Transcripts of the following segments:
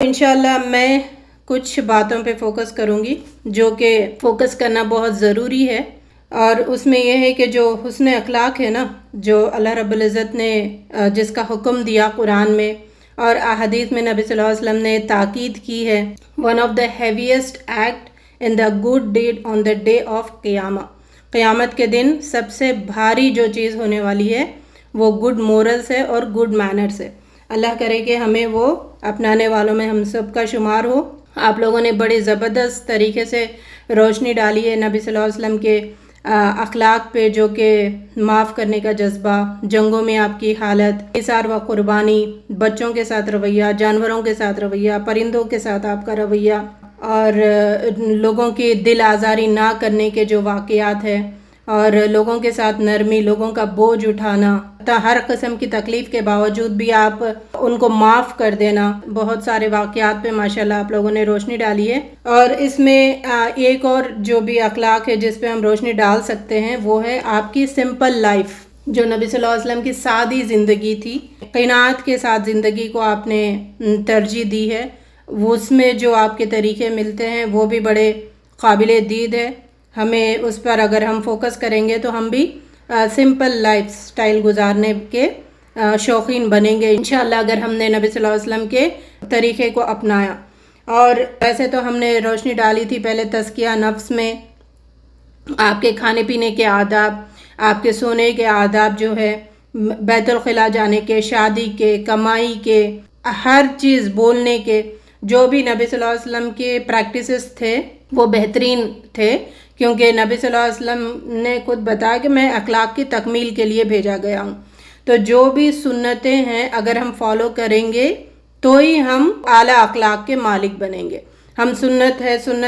انشاءاللہ میں کچھ باتوں پہ فوکس کروں گی جو کہ فوکس کرنا بہت ضروری ہے، اور اس میں یہ ہے کہ جو حسن اخلاق ہے نا، جو اللہ رب العزت نے جس کا حکم دیا قرآن میں اور احادیث میں نبی صلی اللہ علیہ وسلم نے تاکید کی ہے، one of the heaviest act in the good deed on the day of Qiyamah, قیامت کے دن سب سے بھاری جو چیز ہونے والی ہے وہ گڈ مورلز ہے اور گڈ مینرز ہے۔ اللہ کرے کہ ہمیں وہ اپنانے والوں میں ہم سب کا شمار ہو۔ آپ لوگوں نے بڑی زبردست طریقے سے روشنی ڈالی ہے نبی صلی اللہ علیہ وسلم کے اخلاق پہ، جو کہ معاف کرنے کا جذبہ، جنگوں میں آپ کی حالت، اثار و قربانی، بچوں کے ساتھ رویہ، جانوروں کے ساتھ رویہ، پرندوں کے ساتھ آپ کا رویہ، اور لوگوں کی دل آزاری نہ کرنے کے جو واقعات ہیں، اور لوگوں کے ساتھ نرمی، لوگوں کا بوجھ اٹھانا، ہر قسم کی تکلیف کے باوجود بھی آپ ان کو معاف کر دینا، بہت سارے واقعات پہ ماشاءاللہ آپ لوگوں نے روشنی ڈالی ہے۔ اور اس میں ایک اور جو بھی اخلاق ہے جس پہ ہم روشنی ڈال سکتے ہیں وہ ہے آپ کی سمپل لائف، جو نبی صلی اللہ علیہ وسلم کی سادی زندگی تھی، قناعت کے ساتھ زندگی کو آپ نے ترجیح دی ہے، اس میں جو آپ کے طریقے ملتے ہیں وہ بھی بڑے قابل دید ہے۔ ہمیں اس پر اگر ہم فوکس کریں گے تو ہم بھی سمپل لائف سٹائل گزارنے کے شوقین بنیں گے انشاءاللہ، اگر ہم نے نبی صلی اللہ علیہ وسلم کے طریقے کو اپنایا۔ اور ویسے تو ہم نے روشنی ڈالی تھی پہلے تزکیہ نفس میں، آپ کے کھانے پینے کے آداب، آپ کے سونے کے آداب، جو ہے بیت الخلاء جانے کے، شادی کے، کمائی کے، ہر چیز بولنے کے، جو بھی نبی صلی اللہ علیہ وسلم کے پریکٹسز تھے وہ بہترین تھے، کیونکہ نبی صلی اللہ علیہ وسلم نے خود بتایا کہ میں اخلاق کی تکمیل کے لیے بھیجا گیا ہوں۔ تو جو بھی سنتیں ہیں اگر ہم فالو کریں گے تو ہی ہم اعلیٰ اخلاق کے مالک بنیں گے۔ ہم سنت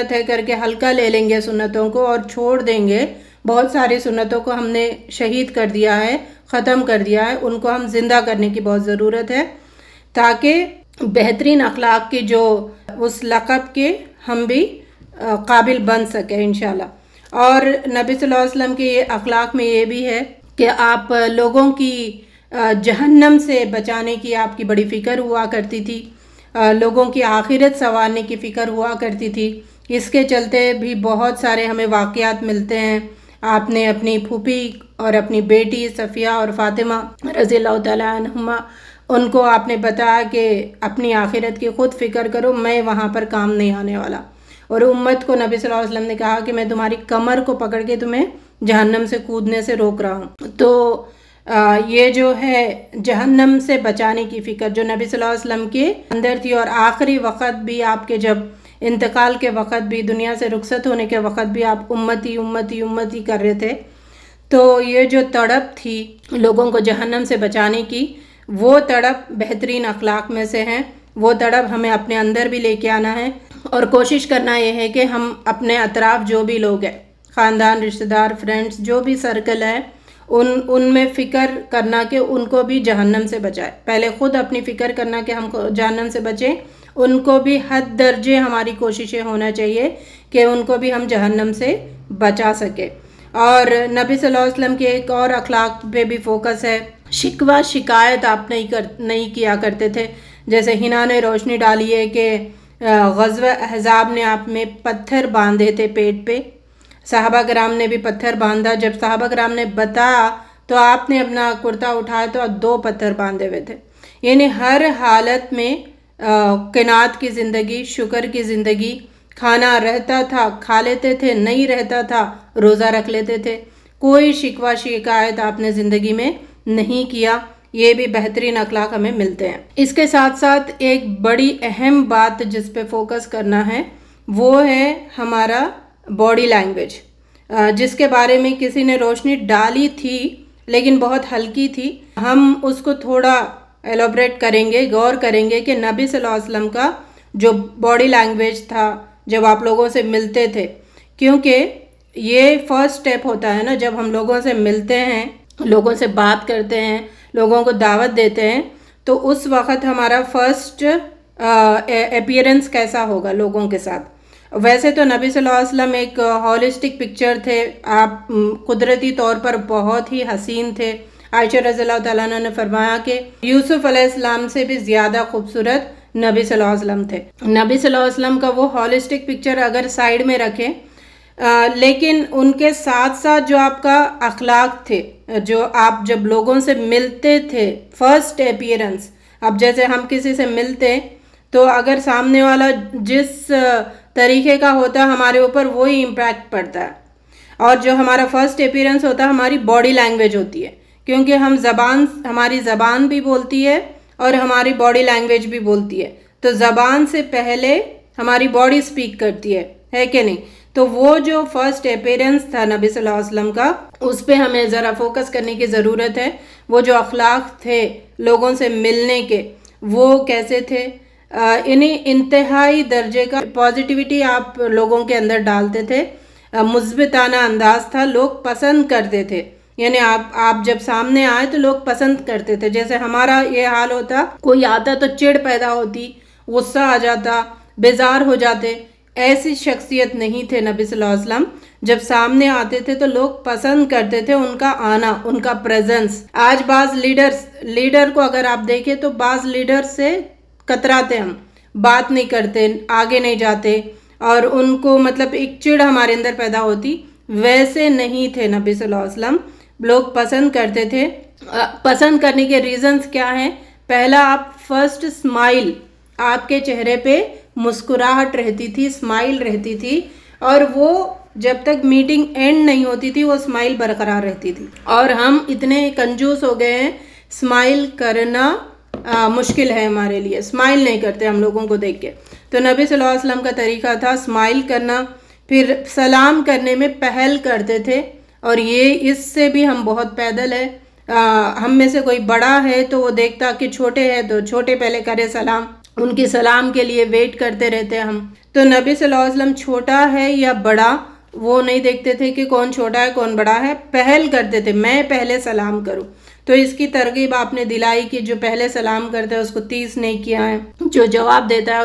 ہے کر کے ہلکا لے لیں گے سنتوں کو اور چھوڑ دیں گے، بہت ساری سنتوں کو ہم نے شہید کر دیا ہے، ختم کر دیا ہے، ان کو ہم زندہ کرنے کی بہت ضرورت ہے، تاکہ بہترین اخلاق کی جو اس لقب کے ہم بھی قابل بن سکیں انشاءاللہ۔ اور نبی صلی اللہ علیہ وسلم کے اخلاق میں یہ بھی ہے کہ آپ لوگوں کی جہنم سے بچانے کی آپ کی بڑی فکر ہوا کرتی تھی، لوگوں کی آخرت سنوارنے کی فکر ہوا کرتی تھی۔ اس کے چلتے بھی بہت سارے ہمیں واقعات ملتے ہیں۔ آپ نے اپنی پھوپھی اور اپنی بیٹی صفیہ اور فاطمہ رضی اللہ تعالیٰ عنہما، ان کو آپ نے بتایا کہ اپنی آخرت کی خود فکر کرو، میں وہاں پر کام نہیں آنے والا۔ اور امت کو نبی صلی اللہ علیہ وسلم نے کہا کہ میں تمہاری کمر کو پکڑ کے تمہیں جہنم سے کودنے سے روک رہا ہوں۔ تو یہ جو ہے جہنم سے بچانے کی فکر جو نبی صلی اللہ علیہ وسلم کے اندر تھی، اور آخری وقت بھی آپ کے جب انتقال کے وقت بھی، دنیا سے رخصت ہونے کے وقت بھی آپ امتی امتی امتی کر رہے تھے۔ تو یہ جو تڑپ تھی لوگوں کو جہنم سے بچانے کی، وہ تڑپ بہترین اخلاق میں سے ہیں۔ وہ تڑپ ہمیں اپنے اندر بھی لے کے آنا ہے، اور کوشش کرنا یہ ہے کہ ہم اپنے اطراف جو بھی لوگ ہیں، خاندان، رشتہ دار، فرینڈز، جو بھی سرکل ہے، ان میں فکر کرنا کہ ان کو بھی جہنم سے بچائے۔ پہلے خود اپنی فکر کرنا کہ ہم کو جہنم سے بچیں، ان کو بھی حد درجے ہماری کوششیں ہونا چاہیے کہ ان کو بھی ہم جہنم سے بچا سکے۔ اور نبی صلی اللہ علیہ وسلم کے ایک اور اخلاق پہ بھی فوکس ہے، شکوہ شکایت آپ نہیں کیا کرتے تھے۔ جیسے ہنا نے روشنی ڈالی ہے کہ غزوہ احزاب نے آپ میں پتھر باندھے تھے پیٹ پہ، صحابہ کرام نے بھی پتھر باندھا۔ جب صحابہ کرام نے بتایا تو آپ نے اپنا کرتا اٹھایا تو 2 پتھر باندھے ہوئے تھے۔ یعنی ہر حالت میں قناعت کی زندگی، شکر کی زندگی، کھانا رہتا تھا کھا لیتے تھے، نہیں رہتا تھا روزہ رکھ لیتے تھے، کوئی شکوہ شکایت آپ نے زندگی میں نہیں کیا۔ یہ بھی بہترین اخلاق ہمیں ملتے ہیں۔ اس کے ساتھ ساتھ ایک بڑی اہم بات جس پہ فوکس کرنا ہے وہ ہے ہمارا باڈی لینگویج، جس کے بارے میں کسی نے روشنی ڈالی تھی لیکن بہت ہلکی تھی۔ ہم اس کو تھوڑا ایلابریٹ کریں گے، غور کریں گے کہ نبی صلی اللہ علیہ وسلم کا جو باڈی لینگویج تھا جب آپ لوگوں سے ملتے تھے، کیونکہ یہ فرسٹ سٹیپ ہوتا ہے نا، جب ہم لوگوں سے ملتے ہیں، لوگوں سے بات کرتے ہیں، لوگوں کو دعوت دیتے ہیں، تو اس وقت ہمارا فرسٹ اپیئرنس کیسا ہوگا لوگوں کے ساتھ۔ ویسے تو نبی صلی اللہ علیہ وسلم ایک ہولسٹک پکچر تھے، آپ قدرتی طور پر بہت ہی حسین تھے۔ عائشہ رضی اللہ تعالیٰ عنہ نے فرمایا کہ یوسف علیہ السلام سے بھی زیادہ خوبصورت نبی صلی اللہ علیہ وسلم تھے. نبی صلی اللہ علیہ وسلم کا وہ ہالسٹک پکچر اگر سائیڈ میں رکھیں لیکن ان کے ساتھ ساتھ جو آپ کا اخلاق تھے, جو آپ جب لوگوں سے ملتے تھے, فرسٹ اپیئرنس, اب جیسے ہم کسی سے ملتے تو اگر سامنے والا جس طریقے کا ہوتا ہے ہمارے اوپر وہی امپیکٹ پڑتا ہے. اور جو ہمارا فرسٹ اپیئرنس ہوتا ہے ہماری باڈی لینگویج ہوتی ہے, کیونکہ ہماری زبان بھی بولتی ہے اور ہماری باڈی لینگویج بھی بولتی ہے. تو زبان سے پہلے ہماری باڈی سپیک کرتی ہے کہ نہیں. تو وہ جو فرسٹ اپیئرنس تھا نبی صلی اللہ علیہ وسلم کا, اس پہ ہمیں ذرا فوکس کرنے کی ضرورت ہے. وہ جو اخلاق تھے لوگوں سے ملنے کے, وہ کیسے تھے, انہیں انتہائی درجے کا پازیٹیوٹی آپ لوگوں کے اندر ڈالتے تھے, مثبتانہ انداز تھا, لوگ پسند کرتے تھے. یعنی آپ جب سامنے آئے تو لوگ پسند کرتے تھے. جیسے ہمارا یہ حال ہوتا, کوئی آتا تو چڑ پیدا ہوتی, غصہ آ جاتا, بیزار ہو جاتے. ایسی شخصیت نہیں تھے نبی صلی اللہ علیہ وسلم. جب سامنے آتے تھے تو لوگ پسند کرتے تھے ان کا آنا, ان کا پریزنس. آج بعض لیڈر کو اگر آپ دیکھیں تو بعض لیڈر سے کتراتے, ہم بات نہیں کرتے, آگے نہیں جاتے, اور ان کو مطلب ایک چڑ ہمارے اندر پیدا ہوتی. ویسے نہیں تھے نبی صلی اللہ علیہ وسلم. لوگ پسند کرتے تھے. پسند کرنے کے ریزنز کیا ہیں؟ پہلا, آپ فرسٹ اسمائل, آپ کے چہرے پہ مسکراہٹ رہتی تھی, اسمائل رہتی تھی, اور وہ جب تک میٹنگ اینڈ نہیں ہوتی تھی وہ اسمائل برقرار رہتی تھی. اور ہم اتنے کنجوس ہو گئے ہیں, اسمائل کرنا مشکل ہے ہمارے لیے, اسمائل نہیں کرتے ہم لوگوں کو دیکھ کے. تو نبی صلی اللہ علیہ وسلم کا طریقہ تھا اسمائل کرنا. پھر سلام کرنے میں پہل کرتے تھے, اور یہ اس سے بھی ہم بہت پیدل ہے. ہم میں سے کوئی بڑا ہے تو وہ دیکھتا کہ چھوٹے ہے تو چھوٹے پہلے کرے سلام, ان کی سلام کے لیے ویٹ کرتے رہتے ہم. تو نبی صلی اللہ علیہ وسلم چھوٹا ہے یا بڑا وہ نہیں دیکھتے تھے کہ کون چھوٹا ہے کون بڑا ہے, پہل کرتے تھے میں پہلے سلام کروں. تو اس کی ترغیب آپ نے دلائی کہ جو پہلے سلام کرتا ہے اس کو 30 نیکیاں ہیں, جو جواب دیتا ہے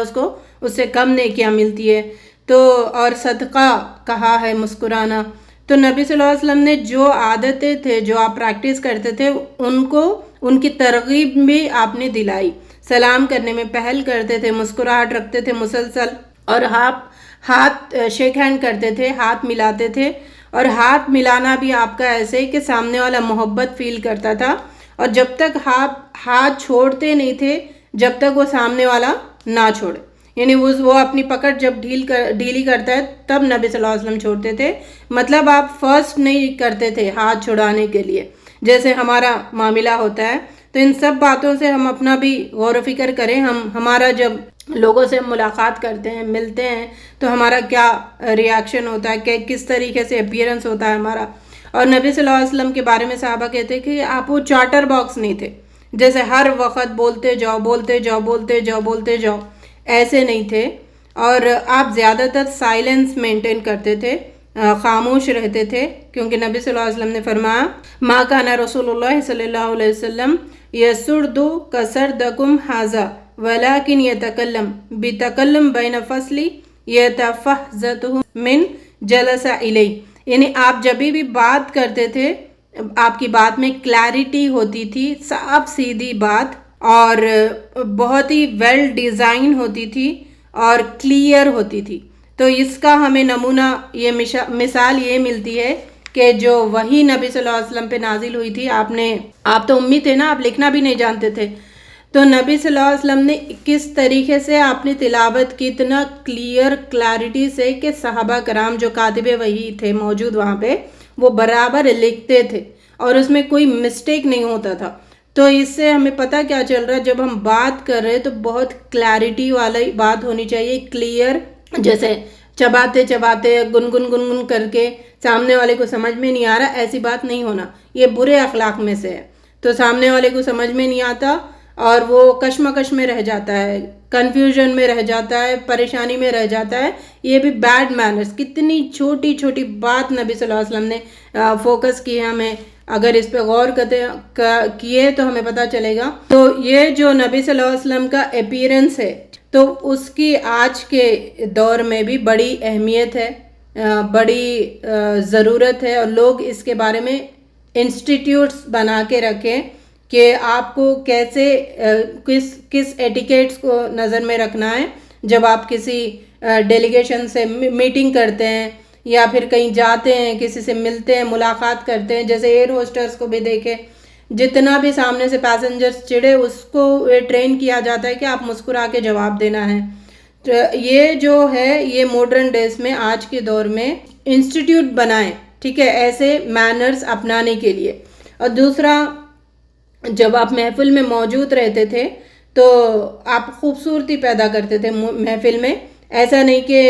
اس سے کم نیکیاں ملتی ہے. تو اور صدقہ کہا ہے مسکرانا. تو نبی صلی اللہ علیہ وسلم نے جو عادتیں تھے, جو آپ پریکٹس کرتے تھے, ان کی ترغیب بھی آپ نے دلائی. سلام کرنے میں پہل کرتے تھے, مسکراہٹ رکھتے تھے مسلسل, اور ہاتھ شیک ہینڈ کرتے تھے, ہاتھ ملاتے تھے. اور ہاتھ ملانا بھی آپ کا ایسے کہ سامنے والا محبت فیل کرتا تھا, اور جب تک ہاتھ چھوڑتے نہیں تھے جب تک وہ سامنے والا نہ چھوڑے. یعنی وہ اپنی پکڑ جب ڈھیلی کرتا ہے تب نبی صلی اللہ علیہ وسلم چھوڑتے تھے. مطلب آپ فرسٹ نہیں کرتے تھے ہاتھ چھڑانے کے لیے جیسے ہمارا معاملہ ہوتا ہے. تو ان سب باتوں سے ہم اپنا بھی غور و فکر کریں. ہمارا جب لوگوں سے ملاقات کرتے ہیں, ملتے ہیں, تو ہمارا کیا ریاکشن ہوتا ہے, کہ کس طریقے سے اپیئرنس ہوتا ہے ہمارا. اور نبی صلی اللہ علیہ وسلم کے بارے میں صحابہ کہتے ہیں کہ آپ وہ چارٹر باکس نہیں تھے, جیسے ہر وقت بولتے جاؤ, ایسے نہیں تھے. اور آپ زیادہ تر سائلنس مینٹین کرتے تھے, خاموش رہتے تھے, کیونکہ نبی صلی اللہ علیہ وسلم نے فرمایا ما کان رسول اللہ صلی اللہ علیہ وسلم یسرد کسردکم ھذا ولکن یتکلم بتکلم بین فصلی یتفحزتہ من جلس الیہ. یعنی آپ جب بھی بات کرتے تھے آپ کی بات میں کلیئرٹی ہوتی تھی, صاف سیدھی بات, اور بہت ہی ویل ڈیزائن ہوتی تھی اور کلیئر ہوتی تھی. تو اس کا ہمیں نمونہ یہ مثال یہ ملتی ہے کہ جو وحی نبی صلی اللہ علیہ وسلم پہ نازل ہوئی تھی, آپ تو امی تھے نا, آپ لکھنا بھی نہیں جانتے تھے, تو نبی صلی اللہ علیہ وسلم نے کس طریقے سے آپ نے تلاوت کی اتنا کلیئرٹی سے کہ صحابہ کرام جو کاتب وحی تھے موجود وہاں پہ, وہ برابر لکھتے تھے اور اس میں کوئی مسٹیک نہیں ہوتا تھا. تو اس سے ہمیں پتہ کیا چل رہا ہے, جب ہم بات کر رہے تو بہت کلیئرٹی والی بات ہونی چاہیے, کلیئر. جیسے چباتے گنگن کر کے سامنے والے کو سمجھ میں نہیں آ رہا, ایسی بات نہیں ہونا, یہ برے اخلاق میں سے ہے. تو سامنے والے کو سمجھ میں نہیں آتا اور وہ کشمکش میں رہ جاتا ہے, کنفیوژن میں رہ جاتا ہے, پریشانی میں رہ جاتا ہے, یہ بھی بیڈ مینرز. کتنی چھوٹی بات نبی صلی اللہ علیہ وسلم نے فوکس کی ہے, ہمیں اگر اس پہ غور کیے تو ہمیں پتہ چلے گا. تو یہ جو نبی صلی اللہ علیہ وسلم کا اپیئرنس ہے تو اس کی آج کے دور میں بھی بڑی اہمیت ہے, بڑی ضرورت ہے, اور لوگ اس کے بارے میں انسٹیٹیوٹس بنا کے رکھیں کہ آپ کو کیسے کس ایٹیکیٹس کو نظر میں رکھنا ہے جب آپ کسی ڈیلیگیشن سے میٹنگ کرتے ہیں یا پھر کہیں جاتے ہیں، کسی سے ملتے ہیں، ملاقات کرتے ہیں. جیسے ایئر ہوسٹرس کو بھی دیکھیں، جتنا بھی سامنے سے پیسنجرز چڑھے اس کو ٹرین کیا جاتا ہے کہ آپ مسکرا کے جواب دینا ہے. تو یہ جو ہے یہ ماڈرن ڈیز میں آج کے دور میں انسٹیٹیوٹ بنائیں، ٹھیک ہے، ایسے مینرز اپنانے کے لیے. اور دوسرا، جب آپ محفل میں موجود رہتے تھے تو آپ خوبصورتی پیدا کرتے تھے محفل میں. ایسا نہیں کہ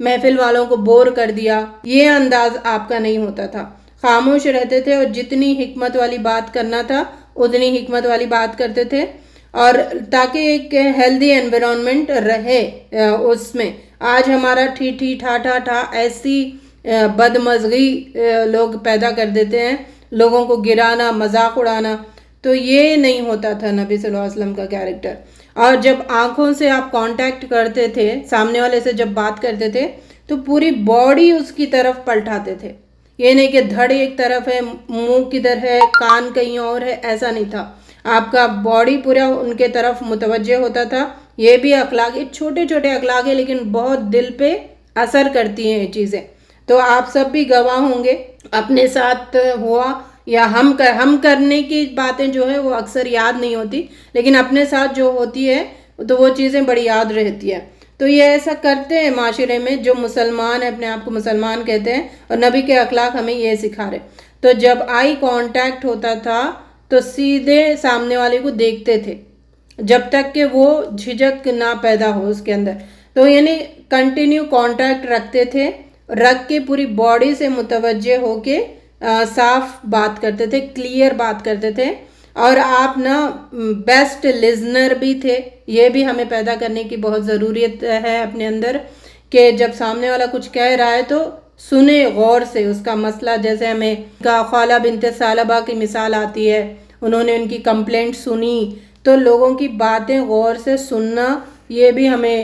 محفل والوں کو بور کر دیا، یہ انداز آپ کا نہیں ہوتا تھا. خاموش رہتے تھے اور جتنی حکمت والی بات کرنا تھا اتنی حکمت والی بات کرتے تھے، اور تاکہ ایک ہیلدی انوائرمنٹ رہے اس میں. آج ہمارا ٹھی ٹھی ٹھا ٹھا ٹھا ایسی بدمزگی لوگ پیدا کر دیتے ہیں، لوگوں کو گرانا، مذاق اڑانا. تو یہ نہیں ہوتا تھا نبی صلی اللہ علیہ وسلم کا کیریکٹر. اور جب آنکھوں سے آپ کانٹیکٹ کرتے تھے، سامنے والے سے جب بات کرتے تھے تو پوری باڈی اس کی طرف پلٹاتے تھے. یہ نہیں کہ دھڑ ایک طرف ہے، منہ کدھر ہے، کان کہیں اور ہے، ایسا نہیں تھا. آپ کا باڈی پورا ان کے طرف متوجہ ہوتا تھا. یہ بھی اخلاق، چھوٹے چھوٹے اخلاق ہیں لیکن بہت دل پہ اثر کرتی ہیں یہ چیزیں. تو آپ سب بھی گواہ ہوں گے، اپنے ساتھ ہوا یا ہم کرنے کی باتیں جو ہے وہ اکثر یاد نہیں ہوتی، لیکن اپنے ساتھ جو ہوتی ہے تو وہ چیزیں بڑی یاد رہتی ہے. تو یہ ایسا کرتے ہیں معاشرے میں جو مسلمان اپنے آپ کو مسلمان کہتے ہیں، اور نبی کے اخلاق ہمیں یہ سکھا رہے. تو جب آئی کانٹیکٹ ہوتا تھا تو سیدھے سامنے والے کو دیکھتے تھے جب تک کہ وہ جھجک نہ پیدا ہو اس کے اندر. تو یعنی کنٹینیو کانٹیکٹ رکھتے تھے، رکھ کے پوری باڈی سے متوجہ ہو کے صاف بات کرتے تھے، کلیئر بات کرتے تھے. اور آپ نا بیسٹ لزنر بھی تھے. یہ بھی ہمیں پیدا کرنے کی بہت ضروریت ہے اپنے اندر، کہ جب سامنے والا کچھ کہہ رہا ہے تو سنے غور سے اس کا مسئلہ. جیسے ہمیں خولہ بنت ثعلبہ کی مثال آتی ہے، انہوں نے ان کی کمپلینٹ سنی، تو لوگوں کی باتیں غور سے سننا یہ بھی ہمیں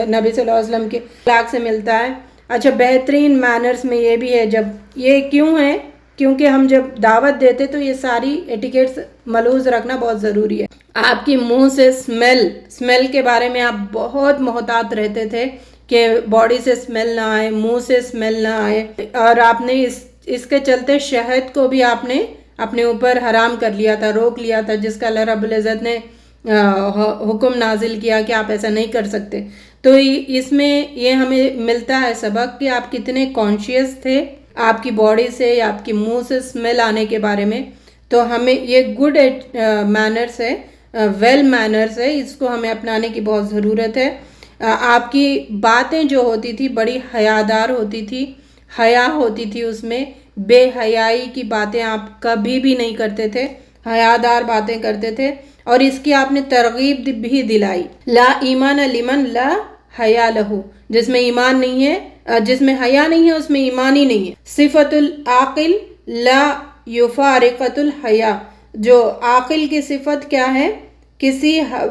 نبی صلی اللہ علیہ وسلم کے اخلاق سے ملتا ہے. اچھا، بہترین مینرز میں یہ بھی ہے، جب یہ کیوں ہے کیونکہ ہم جب دعوت دیتے تو یہ ساری ایٹیکیٹس ملحوظ رکھنا بہت ضروری ہے. آپ کی منہ سے اسمیل کے بارے میں آپ بہت محتاط رہتے تھے کہ باڈی سے اسمیل نہ آئے، منہ سے اسمیل نہ آئے. اور آپ نے اس کے چلتے شہد کو بھی آپ نے اپنے اوپر حرام کر لیا تھا، روک لیا تھا، جس کا اللہ رب العزت نے حکم نازل کیا کہ آپ ایسا نہیں کر سکتے. تو اس میں یہ ہمیں ملتا ہے سبق کہ آپ کتنے کانشیس تھے آپ کی باڈی سے یا آپ کی منہ سے اسمیل آنے کے بارے میں. تو ہمیں یہ گڈ مینرز ہے، ویل مینرز ہے، اس کو ہمیں اپنانے کی بہت ضرورت ہے. آپ کی باتیں جو ہوتی تھی بڑی حیادار ہوتی تھی، حیا ہوتی تھی اس میں. بے حیائی کی باتیں آپ کبھی بھی نہیں کرتے تھے، حیادار باتیں کرتے تھے. اور اس کی آپ نے ترغیب بھی دلائی، لا ایمان لمن لا حیا لہو. جس میں ایمان نہیں ہے، جس میں حیا نہیں ہے، اس میں ایمان ہی نہیں ہے. صفت العاقل لا یفارقۃ الحیا. جو عاقل کی صفت کیا ہے؟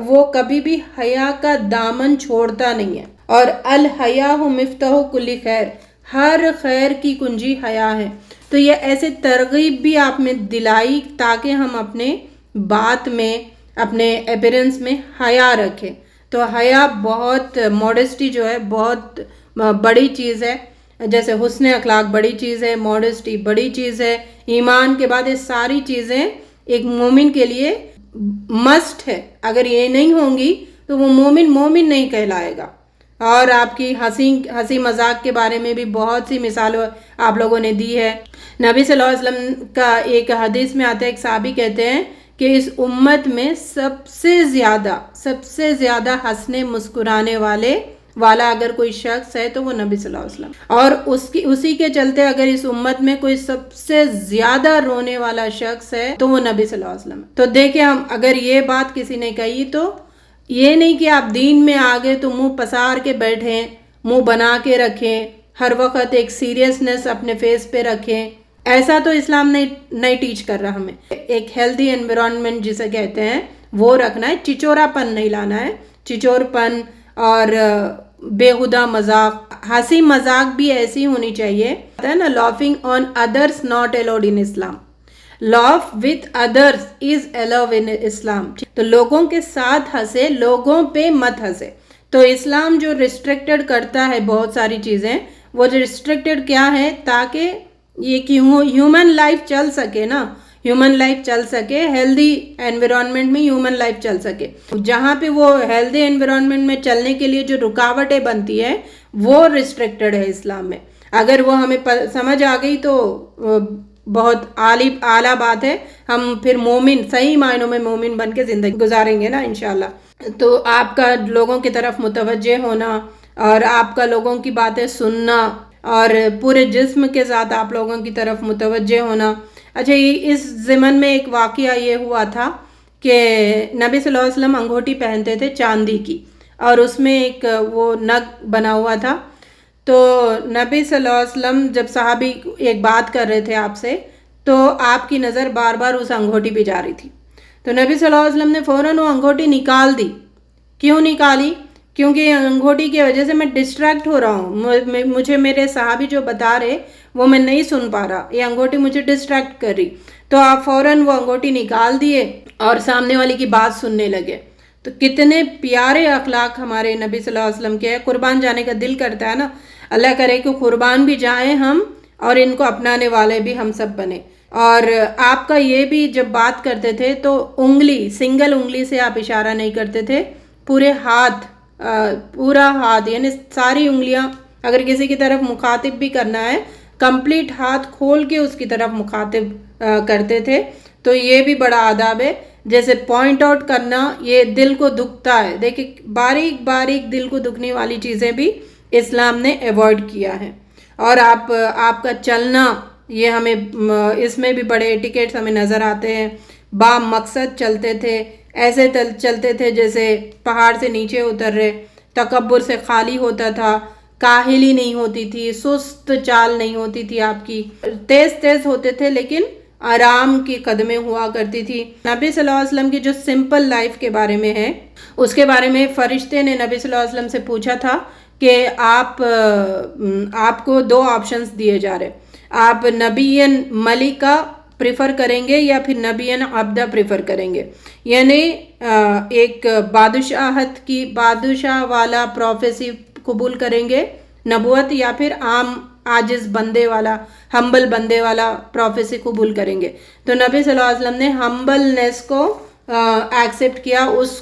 وہ کبھی بھی حیا کا دامن چھوڑتا نہیں ہے. اور الحیاء مفتاح کل خیر، ہر خیر کی کنجی حیا ہے. تو یہ ایسے ترغیب بھی آپ میں دلائی تاکہ ہم اپنے بات میں، اپنے اپیرنس میں حیا رکھیں. تو حیا بہت، موڈسٹی جو ہے بہت بڑی چیز ہے. جیسے حسن اخلاق بڑی چیز ہے، موڈسٹی بڑی چیز ہے. ایمان کے بعد یہ ساری چیزیں ایک مومن کے لیے مسٹ ہے. اگر یہ نہیں ہوں گی تو وہ مومن نہیں کہلائے گا. اور آپ کی ہنسی مذاق کے بارے میں بھی بہت سی مثالیں آپ لوگوں نے دی ہے. نبی صلی اللہ علیہ وسلم کا ایک حدیث میں آتا ہے، ایک صحابی کہتے ہیں کہ اس امت میں سب سے زیادہ ہنسنے مسکرانے والا اگر کوئی شخص ہے تو وہ نبی صلی اللہ علیہ وسلم. اور اسی کے چلتے اگر اس امت میں کوئی سب سے زیادہ رونے والا شخص ہے تو وہ نبی صلی اللہ علیہ وسلم. تو دیکھیں، ہم اگر یہ بات کسی نے کہی تو یہ نہیں کہ آپ دین میں آگے تو منہ پسار کے بیٹھیں، منہ بنا کے رکھیں، ہر وقت ایک سیریسنس اپنے فیس پہ رکھیں. ایسا تو اسلام نہیں ٹیچ کر رہا ہمیں. ایک ہیلدی انوائرمنٹ جسے کہتے ہیں وہ رکھنا ہے، چچورا پن نہیں لانا ہے. چچور پن اور بےہودہ مذاق، ہنسی مذاق بھی ایسی ہونی چاہیے نا. Laughing on others not allowed in Islam. laugh with others is allowed in Islam. تو لوگوں کے ساتھ ہنسے, لوگوں پہ مت ہنسے. تو اسلام جو ریسٹرکٹڈ کرتا ہے بہت ساری چیزیں, وہ ریسٹرکٹڈ کیا ہے, تاکہ یہ کہ ہیومن لائف چل سکے نا, ہیومن لائف چل سکے, ہیلدی انوائرمنٹ میں ہیومن لائف چل سکے. جہاں پہ وہ ہیلدی انوائرمنٹ میں چلنے کے لیے جو رکاوٹیں بنتی ہے وہ ریسٹرکٹڈ ہے اسلام میں. اگر وہ ہمیں سمجھ آ گئی تو بہت اعلیٰ بات ہے, ہم پھر مومن, صحیح معنوں میں مومن بن کے زندگی گزاریں گے نا انشاءاللہ. تو آپ کا لوگوں کی طرف متوجہ ہونا اور آپ کا لوگوں کی باتیں سننا اور پورے جسم کے ساتھ آپ لوگوں کی طرف متوجہ ہونا. اچھا, اس ضمن میں ایک واقعہ یہ ہوا تھا کہ نبی صلی اللہ علیہ وسلم انگوٹھی پہنتے تھے چاندی کی, اور اس میں ایک وہ نگ بنا ہوا تھا. تو نبی صلی اللہ علیہ وسلم جب صحابی ایک بات کر رہے تھے آپ سے, تو آپ کی نظر بار بار اس انگوٹھی پہ جا رہی تھی. تو نبی صلی اللہ علیہ وسلم نے فوراً وہ انگوٹھی نکال دی. کیوں نکالی؟ کیونکہ یہ انگوٹھی کی وجہ سے میں ڈسٹریکٹ ہو رہا ہوں, مجھے میرے صحابی جو بتا رہے وہ میں نہیں سن پا رہا, یہ انگوٹھی مجھے ڈسٹریکٹ کر رہی. تو آپ فوراً وہ انگوٹھی نکال دیے اور سامنے والی کی بات سننے لگے. تو کتنے پیارے اخلاق ہمارے نبی صلی اللہ علیہ وسلم کے ہیں. قربان جانے کا دل کرتا ہے نا, اللہ کرے کہ قربان بھی جائیں ہم اور ان کو اپنانے والے بھی ہم سب بنے. اور آپ کا یہ بھی جب بات کرتے تھے تو انگلی, سنگل انگلی سے آپ اشارہ نہیں کرتے تھے, پورے ہاتھ, پورا ہاتھ, یعنی ساری انگلیاں, اگر کسی کی طرف مخاطب بھی کرنا ہے کمپلیٹ ہاتھ کھول کے اس کی طرف مخاطب کرتے تھے. تو یہ بھی بڑا آداب ہے. جیسے پوائنٹ آؤٹ کرنا, یہ دل کو دکھتا ہے, دیکھیں باریک باریک دل کو دکھنے والی چیزیں بھی اسلام نے ایوائڈ کیا ہے. اور آپ کا چلنا, یہ ہمیں اس میں بھی بڑے ایٹیکیٹس ہمیں نظر آتے ہیں. با مقصد چلتے تھے, ایسے چلتے تھے جیسے پہاڑ سے نیچے اتر رہے, تکبر سے خالی ہوتا تھا, کاہلی نہیں ہوتی تھی, سست چال نہیں ہوتی تھی آپ کی, تیز ہوتے تھے لیکن آرام کی قدمیں ہوا کرتی تھی. نبی صلی اللہ علیہ وسلم کی جو سمپل لائف کے بارے میں ہے, اس کے بارے میں فرشتے نے نبی صلی اللہ علیہ وسلم سے پوچھا تھا کہ آپ کو 2 آپشنز دیے جا رہے, آپ نبیًا ملکہ پریفر کریں گے یا پھر نبیًا عبدہ پریفر کریں گے. یعنی ایک بادشاہ والا پروفیسی قبول کریں گے نبوت, یا پھر عام عاجز بندے والا, ہمبل بندے والا پروفیسی قبول کریں گے. تو نبی صلی اللہ علیہ وسلم نے ہمبلنس کو ایکسیپٹ کیا, اس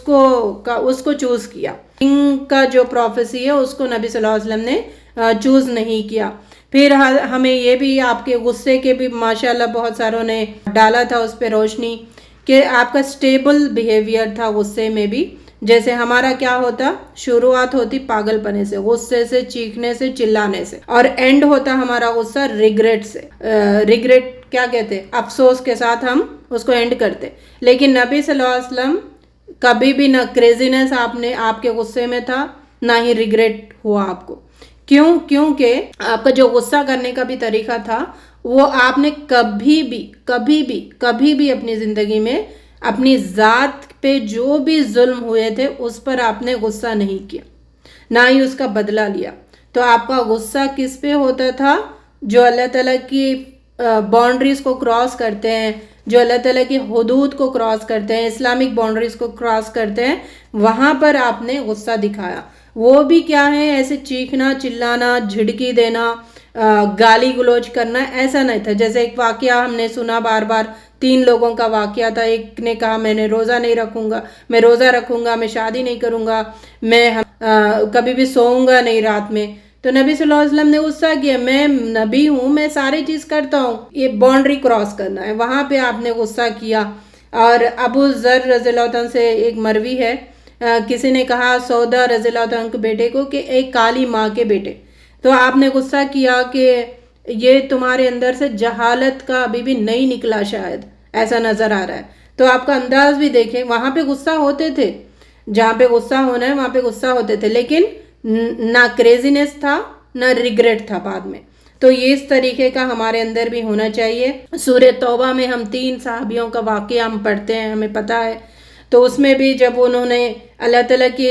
کو چوز کیا. کنگ کا جو پروفیسی ہے اس کو نبی صلی اللہ علیہ وسلم نے چوز نہیں کیا. پھر ہمیں یہ بھی آپ کے غصے کے بھی ماشاءاللہ بہت ساروں نے ڈالا تھا اس پہ روشنی, کہ آپ کا سٹیبل بیہیویئر تھا غصے میں بھی. جیسے ہمارا کیا ہوتا, شروعات ہوتی پاگل پنے سے, غصے سے, چیخنے سے, چلانے سے, اور اینڈ ہوتا ہمارا غصہ ریگریٹ سے. ریگریٹ کیا کہتے, افسوس کے ساتھ ہم اس کو اینڈ کرتے. لیکن نبی صلی اللہ علیہ وسلم کبھی بھی نہ کریزینس آپ کے غصے میں تھا, نہ ہی ریگریٹ ہوا آپ کو. کیونکہ آپ کا جو غصہ کرنے کا بھی طریقہ تھا, وہ آپ نے کبھی بھی اپنی زندگی میں اپنی ذات پہ جو بھی ظلم ہوئے تھے اس پر آپ نے غصہ نہیں کیا, نہ ہی اس کا بدلہ لیا. تو آپ کا غصہ کس پہ ہوتا تھا, جو اللہ تعالیٰ کی باؤنڈریز کو کراس کرتے ہیں, جو اللہ تعالیٰ کی حدود کو کراس کرتے ہیں, اسلامک باؤنڈریز کو کراس کرتے ہیں, وہاں پر آپ نے غصہ دکھایا. وہ بھی کیا ہے, ایسے چیخنا, چلانا, جھڑکی دینا, گالی گلوچ کرنا, ایسا نہیں تھا. جیسے ایک واقعہ ہم نے سنا بار بار, 3 لوگوں کا واقعہ تھا. ایک نے کہا میں روزہ رکھوں گا, میں شادی نہیں کروں گا, میں کبھی بھی سوؤں گا نہیں رات میں. تو نبی صلی اللہ علیہ وسلم نے غصہ کیا, میں نبی ہوں, میں ساری چیز کرتا ہوں, یہ باؤنڈری کراس کرنا ہے. وہاں پہ آپ نے غصہ کیا. اور ابو ذر رضی اللہ عنہ سے ایک مروی ہے, کسی نے کہا سودا رضی اللہ عنہ کے بیٹے کو کہ ایک کالی ماں کے بیٹے. تو آپ نے غصہ کیا کہ یہ تمہارے اندر سے جہالت کا ابھی بھی نہیں نکلا, شاید ایسا نظر آ رہا ہے. تو آپ کا انداز بھی دیکھیں, وہاں پہ غصہ ہوتے تھے, جہاں پہ غصہ ہونا ہے وہاں پہ غصہ ہوتے تھے, لیکن نہ کریزینس تھا, نہ ریگریٹ تھا بعد میں. تو یہ اس طریقے کا ہمارے اندر بھی ہونا چاہیے. سورہ توبہ میں ہم 3 صحابیوں کا واقعہ ہم پڑھتے ہیں, ہمیں پتہ ہے. تو اس میں بھی جب انہوں نے اللہ تعالیٰ کی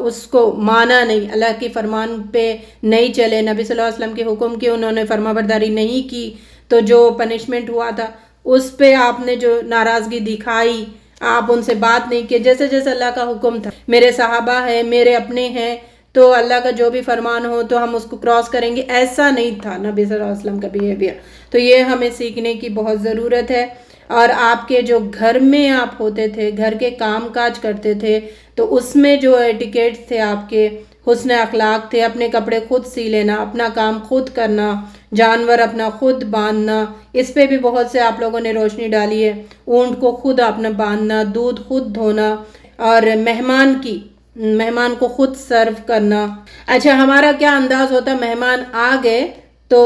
اس کو مانا نہیں, اللہ کی فرمان پہ نہیں چلے, نبی صلی اللہ علیہ وسلم کے حکم کی انہوں نے فرما برداری نہیں کی, تو جو پنشمنٹ ہوا تھا اس پہ آپ نے جو ناراضگی دکھائی، آپ ان سے بات نہیں کی، جیسے جیسے اللہ کا حکم تھا، میرے صحابہ ہیں، میرے اپنے ہیں، تو اللہ کا جو بھی فرمان ہو تو ہم اس کو کراس کریں گے، ایسا نہیں تھا نبی صلی اللہ علیہ وسلم کا بیہیویئر. تو یہ ہمیں سیکھنے کی بہت ضرورت ہے. اور آپ کے جو گھر میں آپ ہوتے تھے، گھر کے کام کاج کرتے تھے، تو اس میں جو ایٹیکیٹس تھے آپ کے، حسن اخلاق تھے، اپنے کپڑے خود سی لینا، اپنا کام خود کرنا، جانور اپنا خود باندھنا، اس پہ بھی بہت سے آپ لوگوں نے روشنی ڈالی ہے. اونٹ کو خود اپنا باندھنا، دودھ خود دھونا، اور مہمان کو خود سرو کرنا. اچھا، ہمارا کیا انداز ہوتا، مہمان آ گئے تو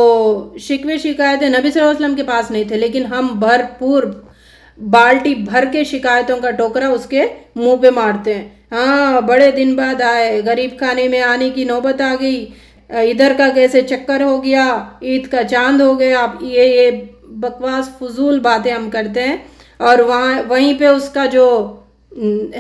شکوے شکایتیں نبی صلی اللہ علیہ وسلم کے پاس نہیں تھے، لیکن ہم بھرپور بالٹی بھر کے شکایتوں کا ٹوکرا اس کے منہ پہ مارتے ہیں. ہاں، بڑے دن بعد آئے، غریب خانے میں آنے کی نوبت آ گئی، ادھر کا کیسے چکر ہو گیا، عید کا چاند ہو گیا. یہ بکواس فضول باتیں ہم کرتے ہیں، اور وہیں پہ اس کا جو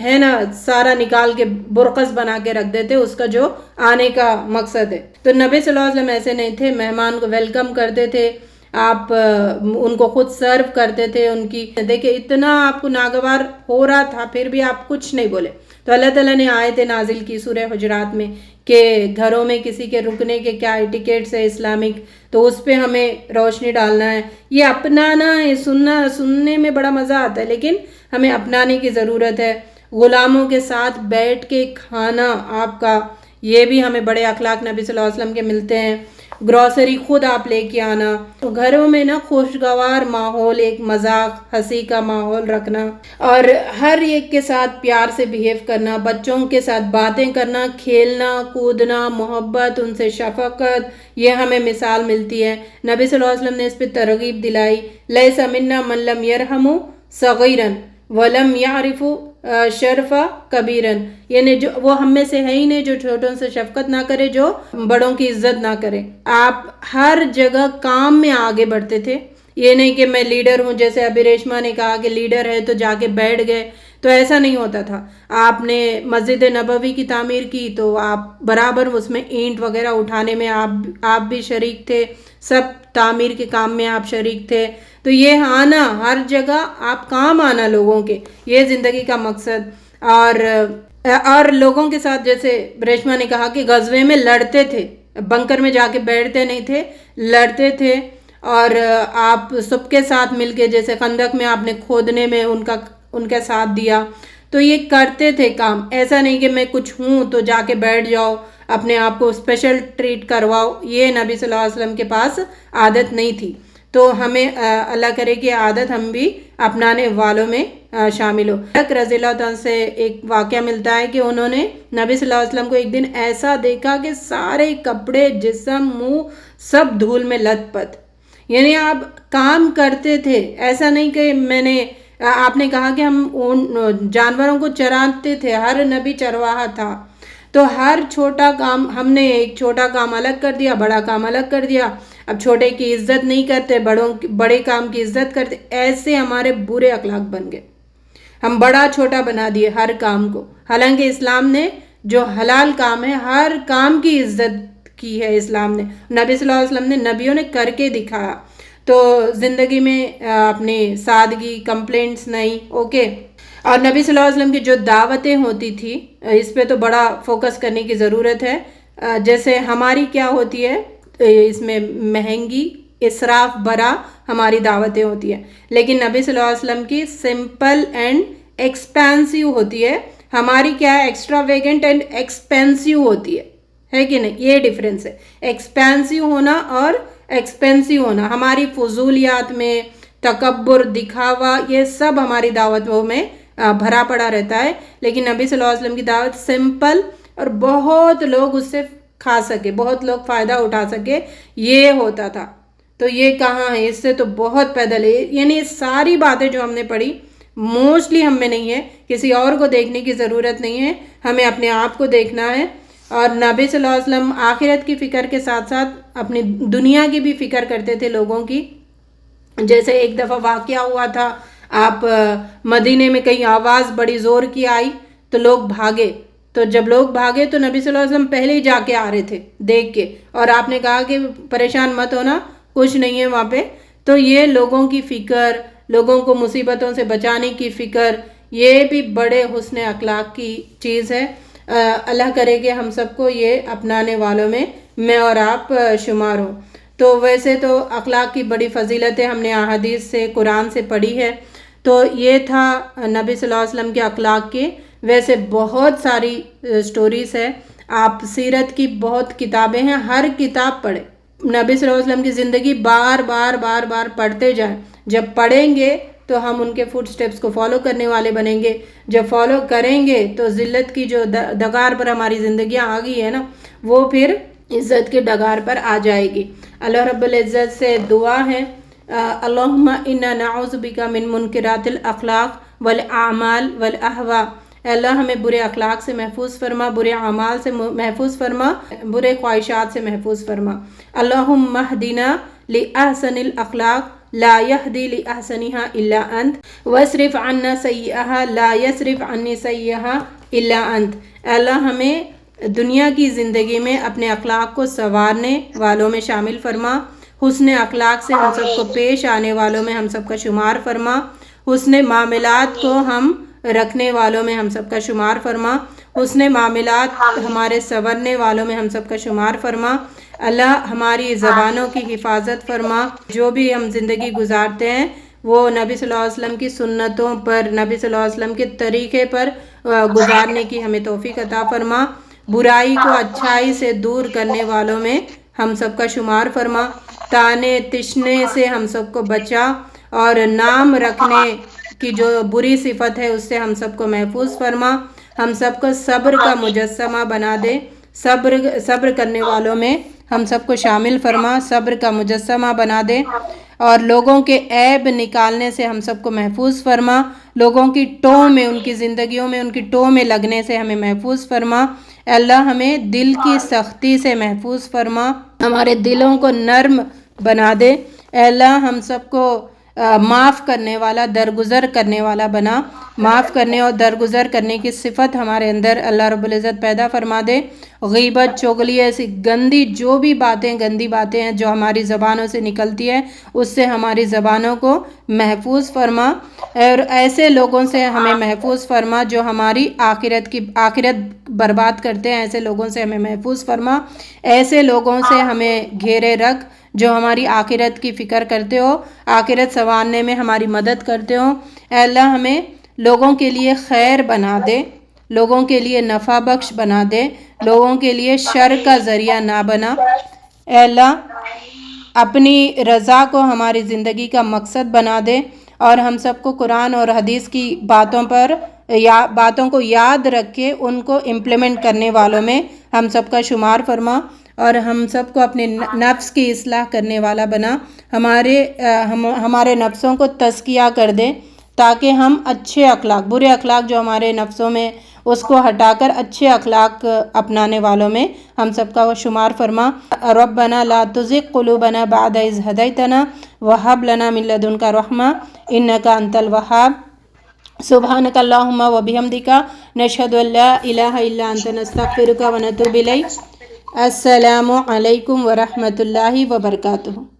ہے نا سارا نکال کے برقص بنا کے رکھ دیتے اس کا جو آنے کا مقصد ہے. تو نبی صلی اللہ علیہ وسلم ایسے نہیں تھے، مہمان کو ویلکم کرتے تھے، آپ ان کو خود سرو کرتے تھے. ان کی دیکھیں اتنا آپ کو ناگوار ہو رہا تھا، پھر بھی آپ کچھ نہیں بولے. تو اللہ تعالیٰ نے آیت نازل کی سورہ حجرات میں کہ گھروں میں کسی کے رکنے کے کیا ایٹیکیٹس ہے اسلامک، تو اس پہ ہمیں روشنی ڈالنا ہے. یہ اپنانا ہے، سننے میں بڑا مزہ آتا ہے، لیکن ہمیں اپنانے کی ضرورت ہے. غلاموں کے ساتھ بیٹھ کے کھانا آپ کا، یہ بھی ہمیں بڑے اخلاق نبی صلی اللہ علیہ وسلم کے ملتے ہیں. گروسری خود آپ لے کے آنا. تو گھروں میں نا خوشگوار ماحول، ایک مذاق ہنسی کا ماحول رکھنا، اور ہر ایک کے ساتھ پیار سے بیہیو کرنا، بچوں کے ساتھ باتیں کرنا، کھیلنا کودنا، محبت، ان سے شفقت، یہ ہمیں مثال ملتی ہے. نبی صلی اللہ علیہ وسلم نے اس پہ ترغیب دلائی. لیس منا من لم یرحم صغیرا ولم یعرف شرف کبیرن، یعنی جو وہ ہم میں سے ہے ہی نہیں جو چھوٹوں سے شفقت نہ کرے، جو بڑوں کی عزت نہ کرے. آپ ہر جگہ کام میں آگے بڑھتے تھے. یہ نہیں کہ میں لیڈر ہوں، جیسے ابھی ریشما نے کہا کہ لیڈر ہے تو جا کے بیٹھ گئے، تو ایسا نہیں ہوتا تھا. آپ نے مسجد نبوی کی تعمیر کی تو آپ برابر اس میں اینٹ وغیرہ اٹھانے میں آپ بھی شریک تھے، سب تعمیر کے کام میں آپ شریک تھے. تو یہ آنا ہر جگہ، آپ کام آنا لوگوں کے، یہ زندگی کا مقصد. اور لوگوں کے ساتھ، جیسے ریشما نے کہا کہ غزوے میں لڑتے تھے، بنکر میں جا کے بیٹھتے نہیں تھے، لڑتے تھے. اور آپ سب کے ساتھ مل کے، جیسے خندق میں آپ نے کھودنے میں ان کا ساتھ دیا. تو یہ کرتے تھے کام، ایسا نہیں کہ میں کچھ ہوں تو جا کے بیٹھ جاؤ، اپنے آپ کو اسپیشل ٹریٹ کرواؤ. یہ نبی صلی اللہ علیہ وسلم کے پاس عادت نہیں تھی. تو ہمیں اللہ کرے کہ عادت ہم بھی اپنانے والوں میں شامل ہو. رضی اللہ عنہ سے ایک واقعہ ملتا ہے کہ انہوں نے نبی صلی اللہ علیہ وسلم کو ایک دن ایسا دیکھا کہ سارے کپڑے، جسم، منہ سب دھول میں لت پت. یعنی آپ کام کرتے تھے، ایسا نہیں کہ آپ نے کہا کہ ہم جانوروں کو چراتے تھے، ہر نبی چرواہا تھا. تو ہر چھوٹا کام ہم نے، ایک چھوٹا کام الگ کر دیا، بڑا کام الگ کر دیا. اب چھوٹے کی عزت نہیں کرتے، بڑے کام کی عزت کرتے. ایسے ہمارے برے اخلاق بن گئے، ہم بڑا چھوٹا بنا دیے ہر کام کو. حالانکہ اسلام نے جو حلال کام ہے، ہر کام کی عزت کی ہے اسلام نے. نبی صلی اللہ علیہ وسلم نے، نبیوں نے کر کے دکھایا. تو زندگی میں اپنی سادگی، کمپلینٹس نہیں. اوکے. اور نبی صلی اللہ علیہ وسلم کی جو دعوتیں ہوتی تھی، اس پہ تو بڑا فوکس کرنے کی ضرورت ہے. جیسے ہماری کیا ہوتی ہے، اس میں مہنگی، اسراف برا ہماری دعوتیں ہوتی ہیں، لیکن نبی صلی اللہ علیہ وسلم کی سمپل اینڈ ایکسپینسیو ہوتی ہے. ہماری کیا ہے، ایکسٹرا ویگنٹ اینڈ ایکسپینسیو ہوتی ہے کہ نہیں؟ یہ ڈیفرنس ہے. ایکسپینسیو ہونا اور ایکسپینسیو ہونا. ہماری فضولیات میں تکبر، دکھاوا، یہ سب ہماری دعوتوں میں بھرا پڑا رہتا ہے. لیکن نبی صلی اللہ علیہ وسلم کی دعوت سمپل، اور بہت لوگ اس سے کھا سکے، بہت لوگ فائدہ اٹھا سکے، یہ ہوتا تھا. تو یہ کہاں ہے، اس سے تو بہت پیدل ہے. یعنی ساری باتیں جو ہم نے پڑھی موسٹلی ہم میں نہیں ہے. کسی اور کو دیکھنے کی ضرورت نہیں ہے، ہمیں اپنے آپ کو دیکھنا ہے. اور نبی صلی اللہ علیہ وسلم آخرت کی فکر کے ساتھ ساتھ اپنی دنیا کی بھی فکر کرتے تھے لوگوں کی. جیسے ایک دفعہ واقعہ ہوا تھا، آپ مدینے میں کہیں آواز بڑی زور کی آئی تو لوگ بھاگے. تو جب لوگ بھاگے تو نبی صلی اللہ علیہ وسلم پہلے ہی جا کے آ رہے تھے دیکھ کے، اور آپ نے کہا کہ پریشان مت ہونا، کچھ نہیں ہے وہاں پہ. تو یہ لوگوں کی فکر، لوگوں کو مصیبتوں سے بچانے کی فکر، یہ بھی بڑے حسن اخلاق کی چیز ہے۔ اللہ کرے کہ ہم سب کو یہ اپنانے والوں میں میں اور آپ شمار ہوں۔ تو ویسے تو اخلاق کی بڑی فضیلتیں ہم نے احادیث سے، قرآن سے پڑھی ہے۔ تو یہ تھا نبی صلی اللہ علیہ وسلم کے اخلاق کی۔ ویسے بہت ساری سٹوریز ہے، آپ سیرت کی بہت کتابیں ہیں، ہر کتاب پڑھیں، نبی صلی اللہ علیہ وسلم کی زندگی بار بار بار بار پڑھتے جائیں۔ جب پڑھیں گے تو ہم ان کے فوٹ سٹیپس کو فالو کرنے والے بنیں گے، جب فالو کریں گے تو ذلت کی جو ڈگار پر ہماری زندگیاں آ گئی ہے نا، وہ پھر عزت کے ڈگار پر آ جائے گی۔ اللہ رب العزت سے دعا ہے، اللہم انا نعوذ بک من منکرات الاخلاق والاعمال والاہواء، اللہ ہمیں برے اخلاق سے محفوظ فرما، برے اعمال سے محفوظ فرما، برے خواہشات سے محفوظ فرما۔ اللہم اہدنا لأحسن الاخلاق لا یہدی لأحسنها الا انت واصرف عنا سیئها لا یصرف عنی سیئها الا انت، اللہ ہمیں دنیا کی زندگی میں اپنے اخلاق کو سنوارنے والوں میں شامل فرما، حسن اخلاق سے ہم سب کو پیش آنے والوں میں ہم سب کا شمار فرما، حسن معاملات کو ہم رکھنے والوں میں ہم سب کا شمار فرما، حسن معاملات ہمارے سنورنے والوں میں ہم سب کا شمار فرما۔ اللہ ہماری زبانوں کی حفاظت فرما، جو بھی ہم زندگی گزارتے ہیں وہ نبی صلی اللہ علیہ وسلم کی سنتوں پر، نبی صلی اللہ علیہ وسلم کے طریقے پر گزارنے کی ہمیں توفیق عطا فرما، برائی کو اچھائی سے دور کرنے والوں میں ہم سب کا شمار فرما، تانے تشنے سے ہم سب کو بچا، اور نام رکھنے کی جو بری صفت ہے اس سے ہم سب کو محفوظ فرما، ہم سب کو صبر کا مجسمہ بنا دے، صبر کرنے والوں میں ہم سب کو شامل فرما، صبر کا مجسمہ بنا دے، اور لوگوں کے عیب نکالنے سے ہم سب کو محفوظ فرما، لوگوں کی ٹوہ میں، ان کی زندگیوں میں ان کی ٹوہ میں لگنے سے ہمیں محفوظ فرما۔ اللہ ہمیں دل کی سختی سے محفوظ فرما، ہمارے دلوں کو نرم بنا دے۔ اللہ ہم سب کو معاف کرنے والا، درگزر کرنے والا بنا، معاف کرنے اور درگزر کرنے کی صفت ہمارے اندر اللہ رب العزت پیدا فرما دے۔ غیبت، چغلی، ایسی گندی جو بھی باتیں، گندی باتیں ہیں جو ہماری زبانوں سے نکلتی ہے، اس سے ہماری زبانوں کو محفوظ فرما، اور ایسے لوگوں سے ہمیں محفوظ فرما جو ہماری آخرت برباد کرتے ہیں، ایسے لوگوں سے ہمیں محفوظ فرما، ایسے لوگوں سے ہمیں گھیرے رکھ جو ہماری آخرت کی فکر کرتے ہو، آخرت سنوارنے میں ہماری مدد کرتے ہو۔ اے اللہ ہمیں لوگوں کے لیے خیر بنا دے، لوگوں کے لیے نفع بخش بنا دے، لوگوں کے لیے شر کا ذریعہ نہ بنا۔ اے اللہ اپنی رضا کو ہماری زندگی کا مقصد بنا دے، اور ہم سب کو قرآن اور حدیث کی باتوں کو یاد رکھ کے ان کو امپلیمنٹ کرنے والوں میں ہم سب کا شمار فرما، اور ہم سب کو اپنے نفس کی اصلاح کرنے والا بنا، ہمارے نفسوں کو تزکیہ کر دے، تاکہ ہم اچھے اخلاق، برے اخلاق جو ہمارے نفسوں میں، اس کو ہٹا کر اچھے اخلاق اپنانے والوں میں ہم سب کا شمار فرما۔ ربنا لا تزغ قلوبنا بعد اذ ہدیتنا وہب لنا من لدنک رحمہ انک انت الوہاب۔ سبحانک اللہم وبحمدک نشہد ان لا الہ الا انت نستغفرک ونتوب الیک۔ السلام علیکم ورحمۃ اللہ وبرکاتہ۔